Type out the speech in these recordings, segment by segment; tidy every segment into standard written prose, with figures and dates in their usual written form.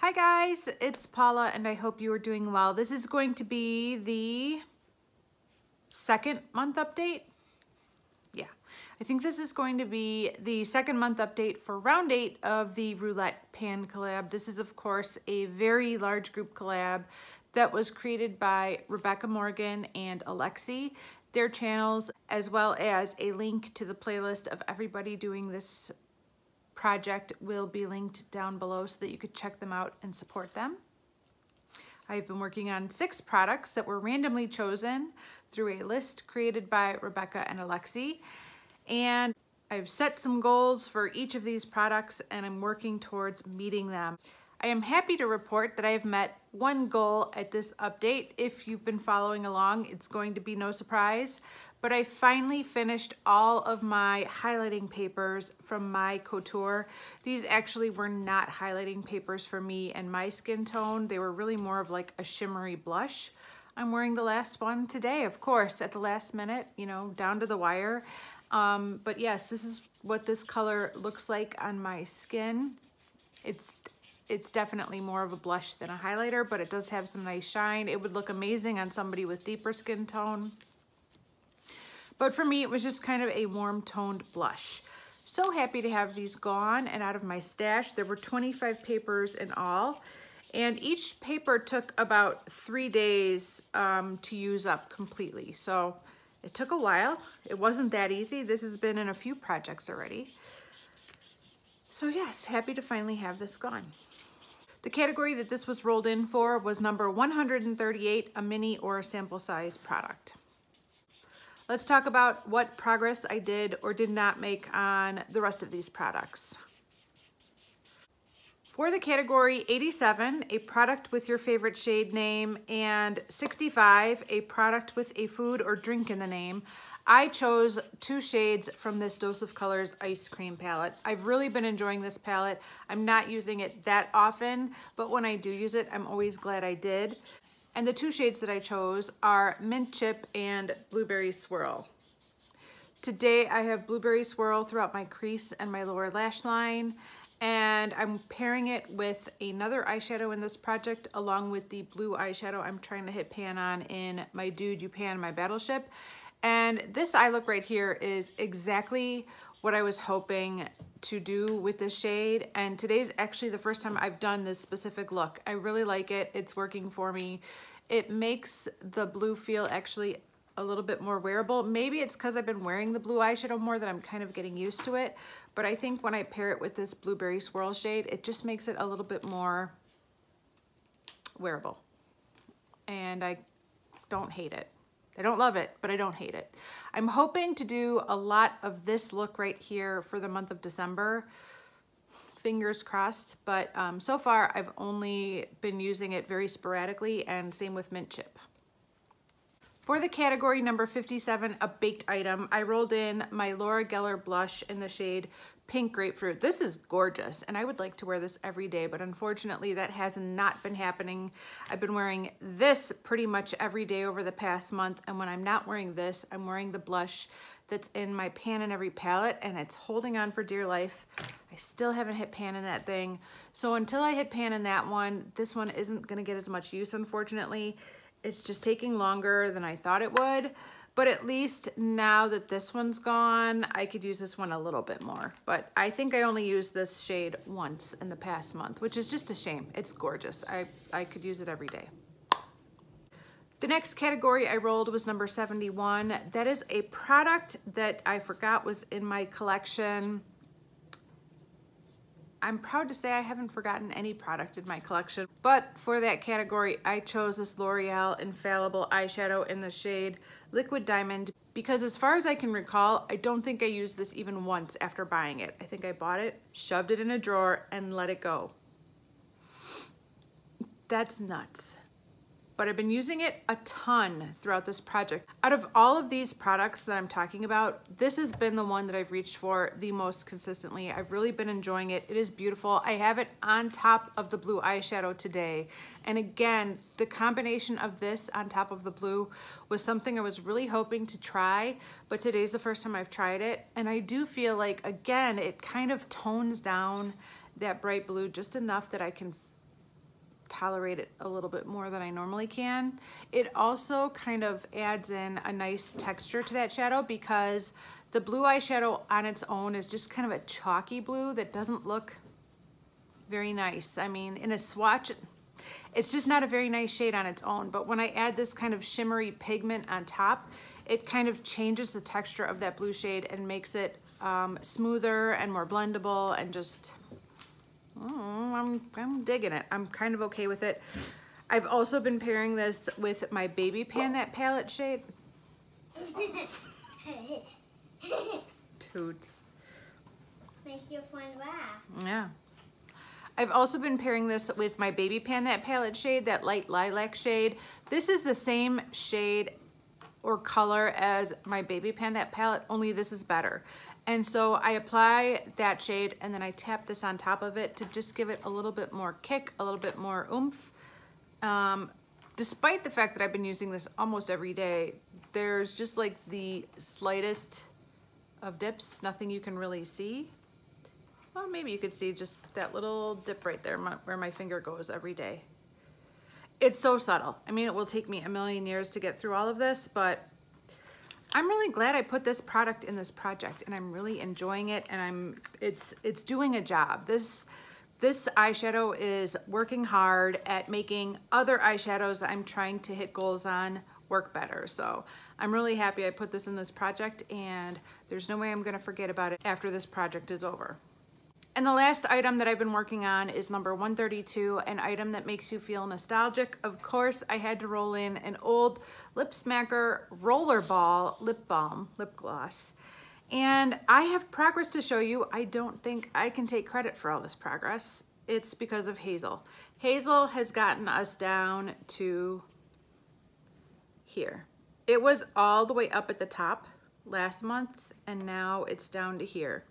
Hi guys, it's Paula and I hope you are doing well. This is going to be the second month update. Yeah, I think this is going to be the second month update for round 8 of the Roulette pan collab. This is of course a very large group collab that was created by Rebecca Morgan and Alexi, their channels, as well as a link to the playlist of everybody doing this project will be linked down below so that you could check them out and support them. I've been working on 6 products that were randomly chosen through a list created by Rebecca and Alexi, and I've set some goals for each of these products and I'm working towards meeting them. I am happy to report that I have met one goal at this update. If you've been following along, it's going to be no surprise, but I finally finished all of my highlighting papers from my couture. These actually were not highlighting papers for me and my skin tone. They were really more of like a shimmery blush. I'm wearing the last one today, of course, at the last minute, you know, down to the wire. But yes, this is what this color looks like on my skin. It's definitely more of a blush than a highlighter, but it does have some nice shine. It would look amazing on somebody with deeper skin tone. But for me, it was just kind of a warm toned blush. So happy to have these gone and out of my stash. There were 25 papers in all, and each paper took about 3 days to use up completely. So it took a while. It wasn't that easy. This has been in a few projects already. So yes, happy to finally have this gone. The category that this was rolled in for was number 138, a mini or a sample size product. Let's talk about what progress I did or did not make on the rest of these products. For the category 87, a product with your favorite shade name, and 65, a product with a food or drink in the name, I chose 2 shades from this Dose of Colors Ice Cream palette. I've really been enjoying this palette. I'm not using it that often, but when I do use it, I'm always glad I did. And the 2 shades that I chose are Mint Chip and Blueberry Swirl. Today I have Blueberry Swirl throughout my crease and my lower lash line, and I'm pairing it with another eyeshadow in this project along with the blue eyeshadow I'm trying to hit pan on in my Dude You Pan My Battleship. And this eye look right here is exactly what I was hoping to do with this shade, and today's actually the first time I've done this specific look. I really like it. It's working for me. It makes the blue feel actually a little bit more wearable. Maybe it's because I've been wearing the blue eyeshadow more that I'm kind of getting used to it, but I think when I pair it with this Blueberry Swirl shade, it just makes it a little bit more wearable, and I don't hate it. I don't love it, but I don't hate it. I'm hoping to do a lot of this look right here for the month of December. Fingers crossed, but so far I've only been using it very sporadically, and same with Mint Chip. For the category number 57, a baked item, I rolled in my Laura Geller blush in the shade Pink Grapefruit. This is gorgeous, and I would like to wear this every day, but unfortunately that has not been happening. I've been wearing this pretty much every day over the past month, and when I'm not wearing this, I'm wearing the blush that's in my Pan in Every palette, and it's holding on for dear life. I still haven't hit pan in that thing. So until I hit pan in that one, this one isn't gonna get as much use, unfortunately. It's just taking longer than I thought it would, but at least now that this one's gone, I could use this one a little bit more. But I think I only used this shade once in the past month, which is just a shame. It's gorgeous. I could use it every day. The next category I rolled was number 71. That is a product that I forgot was in my collection. I'm proud to say I haven't forgotten any product in my collection, but for that category, I chose this L'Oreal Infallible eyeshadow in the shade Liquid Diamond because as far as I can recall, I don't think I used this even once after buying it. I think I bought it, shoved it in a drawer, and let it go. That's nuts. But I've been using it a ton throughout this project. Out of all of these products that I'm talking about, this has been the one that I've reached for the most consistently. I've really been enjoying it. It is beautiful. I have it on top of the blue eyeshadow today. And again, the combination of this on top of the blue was something I was really hoping to try, but today's the first time I've tried it. And I do feel like, again, it kind of tones down that bright blue just enough that I can tolerate it a little bit more than I normally can. It also kind of adds in a nice texture to that shadow because the blue eyeshadow on its own is just kind of a chalky blue that doesn't look very nice. I mean, in a swatch, it's just not a very nice shade on its own, but when I add this kind of shimmery pigment on top, it kind of changes the texture of that blue shade and makes it smoother and more blendable and just, I'm digging it. I'm kind of okay with it. I've also been pairing this with my Baby Pan, that palette shade. Toots. Make your friend laugh. Yeah. I've also been pairing this with my Baby Pan, that palette shade, that light lilac shade. This is the same shade or color as my Baby Pan, that palette, only this is better. And so I apply that shade and then I tap this on top of it to just give it a little bit more kick, a little bit more oomph. Despite the fact that I've been using this almost every day, there's just like the slightest of dips, nothing you can really see. Well, maybe you could see just that little dip right there where my finger goes every day. It's so subtle. I mean, it will take me a million years to get through all of this, but I'm really glad I put this product in this project and I'm really enjoying it and it's doing a job. This eyeshadow is working hard at making other eyeshadows I'm trying to hit goals on work better. So I'm really happy I put this in this project and there's no way I'm gonna forget about it after this project is over. And the last item that I've been working on is number 132, an item that makes you feel nostalgic. Of course, I had to roll in an old Lip Smacker Rollerball lip balm, lip gloss. And I have progress to show you. I don't think I can take credit for all this progress. It's because of Hazel. Hazel has gotten us down to here. It was all the way up at the top last month, and now it's down to here.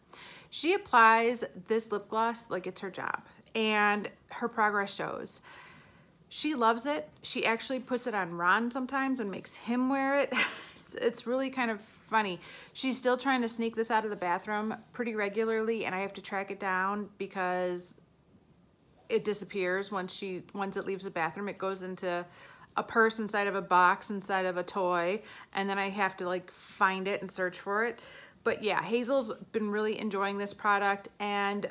She applies this lip gloss like it's her job, and her progress shows. She loves it. She actually puts it on Ron sometimes and makes him wear it. It's really kind of funny. She's still trying to sneak this out of the bathroom pretty regularly, and I have to track it down because it disappears once it leaves the bathroom. It goes into a purse inside of a box inside of a toy, and then I have to like find it and search for it. But yeah, Hazel's been really enjoying this product, and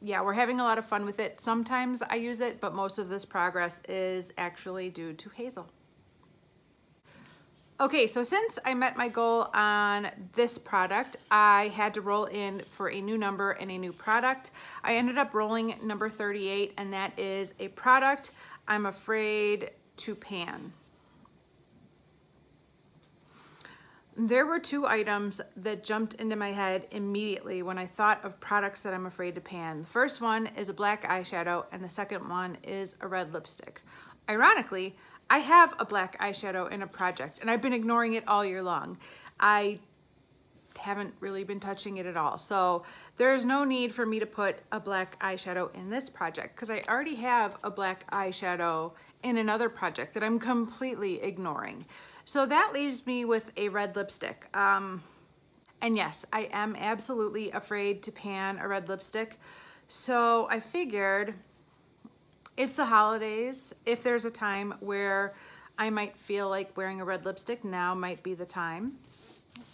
yeah, we're having a lot of fun with it. Sometimes I use it, but most of this progress is actually due to Hazel. Okay, so since I met my goal on this product, I had to roll in for a new number and a new product. I ended up rolling number 38, and that is a product I'm afraid to pan. There were two items that jumped into my head immediately when I thought of products that I'm afraid to pan. The first one is a black eyeshadow and the second one is a red lipstick. Ironically, I have a black eyeshadow in a project and I've been ignoring it all year long. I haven't really been touching it at all. So there's no need for me to put a black eyeshadow in this project because I already have a black eyeshadow in another project that I'm completely ignoring. So that leaves me with a red lipstick. And yes, I am absolutely afraid to pan a red lipstick. So I figured it's the holidays. If there's a time where I might feel like wearing a red lipstick, now might be the time.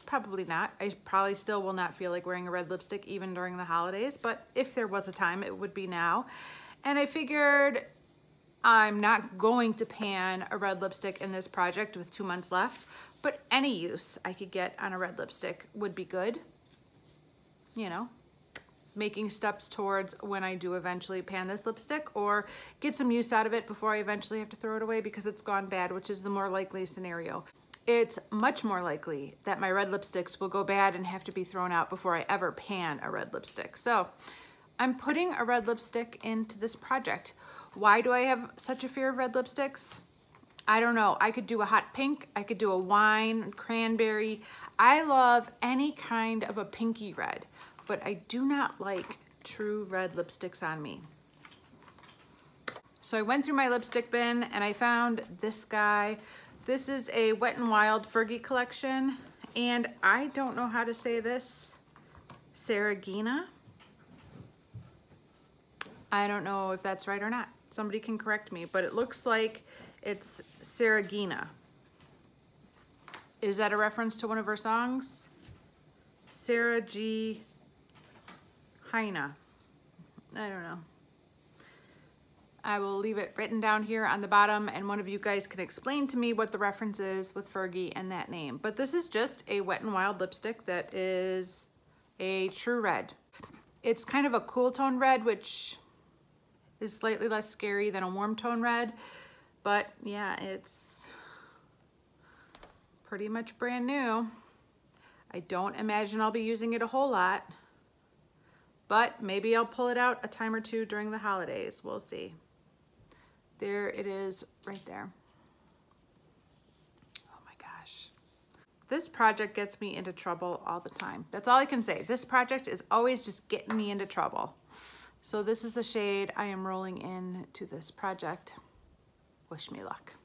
Probably not. I probably still will not feel like wearing a red lipstick even during the holidays, but if there was a time, it would be now. And I figured I'm not going to pan a red lipstick in this project with 2 months left, but any use I could get on a red lipstick would be good. You know, making steps towards when I do eventually pan this lipstick or get some use out of it before I eventually have to throw it away because it's gone bad, which is the more likely scenario. It's much more likely that my red lipsticks will go bad and have to be thrown out before I ever pan a red lipstick. So I'm putting a red lipstick into this project. Why do I have such a fear of red lipsticks? I don't know. I could do a hot pink. I could do a wine, cranberry. I love any kind of a pinky red, but I do not like true red lipsticks on me. So I went through my lipstick bin and I found this guy. This is a Wet n Wild Fergie collection, and I don't know how to say this. Saragina. I don't know if that's right or not. somebody can correct me, but it looks like it's Saragina. Is that a reference to one of her songs? Sarah G. Heina. I don't know. I will leave it written down here on the bottom, and one of you guys can explain to me what the reference is with Fergie and that name. But this is just a Wet n Wild lipstick that is a true red. It's kind of a cool tone red, which is slightly less scary than a warm tone red. But yeah, it's pretty much brand new. I don't imagine I'll be using it a whole lot, but maybe I'll pull it out a time or two during the holidays. We'll see. There it is right there. Oh my gosh. This project gets me into trouble all the time. That's all I can say. This project is always just getting me into trouble. So this is the shade I am rolling into this project. Wish me luck.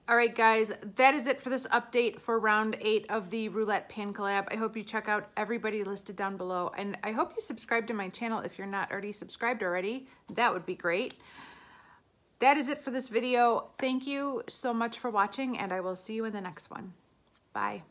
All right, guys, that is it for this update for round 8 of the Roulette Pan Collab. I hope you check out everybody listed down below, and I hope you subscribe to my channel if you're not already subscribed already. That would be great. That is it for this video. Thank you so much for watching, and I will see you in the next one. Bye.